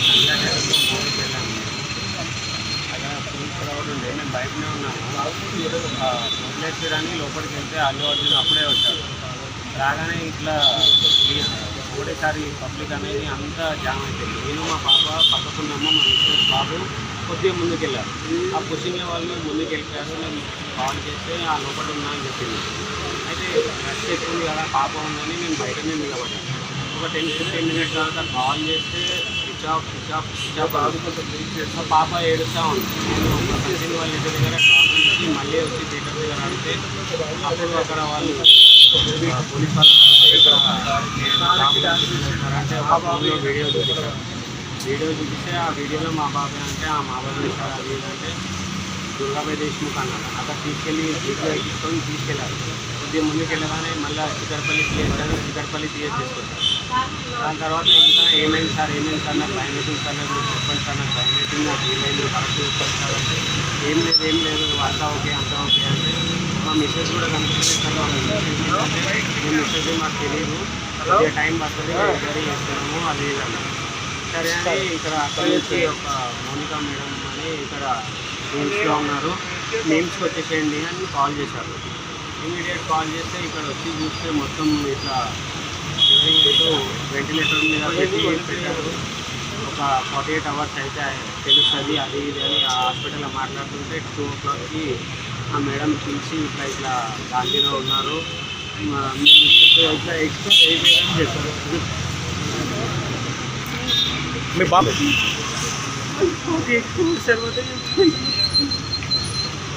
సంధ్యాటైంలో మూవీకి వెళ్ళాము. అక్కడ ఫుల్ క్రౌడ్ ఉండే, మేము బయటనే ఉన్నాము. వదిలేసారని లోపలికి వెళ్తే అల్లు అర్జున్ అప్పుడే వచ్చాడు. రాగానే ఇట్లా ఒకటేసారి పబ్లిక్ అనేది అంతా జామ్ అయిపోయింది. నేను మా పాప పక్కకున్నాము, మా మిస్టర్ బాబు కొద్దిగా ముందుకెళ్ళారు. ఆ పుషింగ్ వాళ్ళు ముందుకు వెళ్ళిపోయారు. నేను కాల్ చేస్తే ఆ లోపల ఉన్నా అని చెప్పింది. అయితే రష్ ఎక్కువ ఉంది కదా, పాప ఉందని నేను బయటనే నిలబడ్డాను. ఒక 10-15 మినిట్స్ తర్వాత కాల్ చేస్తే స్విచ్ ఆఫ్ పాప ఏడుస్తూ ఉంది. నేను ఒక కజిన్ వాళ్ళ ఇంటి దగ్గర డ్రాప్ చేసి మళ్ళీ వచ్చి థియేటర్ దగ్గర ఆడితే అప్పుడు అక్కడ వాళ్ళు పోలీస్ వాళ్ళు ఇక్కడ అంటే ఒక ఫోన్లో వీడియో చూపిస్తే ఆ వీడియోలో మా బాబాయ్ అంటే మా బాబాయ్ ఇస్తారు అది ఏంటంటే దుర్గాబాయ్ దేశ్ముఖ్ అన్నాడు. అక్కడ తీసుకెళ్ళి జీప్లో ఎక్కించుకొని తీసుకెళ్ళారు. కొద్దిగా ముందుకు వెళ్ళగానే మళ్ళీ చిక్కడపల్లి తీయచ్చు తీసుకొచ్చారు. దాని తర్వాత ఇంకా ఏమైంది సార్ నాకు భయం అవుతుంది సార్, నాకు చెప్పండి సార్, నాకు భయం అవుతుంది, నాకు వీలైంది కరెక్ట్ చెప్పండి సార్ అంటే ఏం లేదు అంతా ఓకే అంటే మా మిస్సెస్ కూడా కనిపిస్తుంది అంటే మీ మిస్సెస్ మాకు తెలియదు, కొద్దిగా టైం పడుతుంది, డెలివరీ చేస్తున్నాము అది ఇదన్నా. సరే అని ఇక్కడ అక్కడ నుంచి ఒక మౌనిక మేడం అని ఇక్కడ మీమ్స్లో ఉన్నారు, మీమ్స్కి వచ్చేసేయండి అని కాల్ చేశారు. ఇమీడియట్ కాల్ చేస్తే ఇక్కడ వచ్చి చూస్తే మొత్తం ఇట్లా వెంటిలేటర్ మీద పెట్టి పెట్టారు. ఒక 48 అవర్స్ అయితే తెలుస్తుంది అది ఇది అని ఆ హాస్పిటల్లో మాట్లాడుతుంటే 2 o'clockకి ఆ మేడం పిలిచి ఇట్లా గాంధీలో ఉన్నారు, ఇట్లా ఎక్స్పైర్ అయిపోయారని చెప్పారు. మీ బాబు 48 hours తర్వాత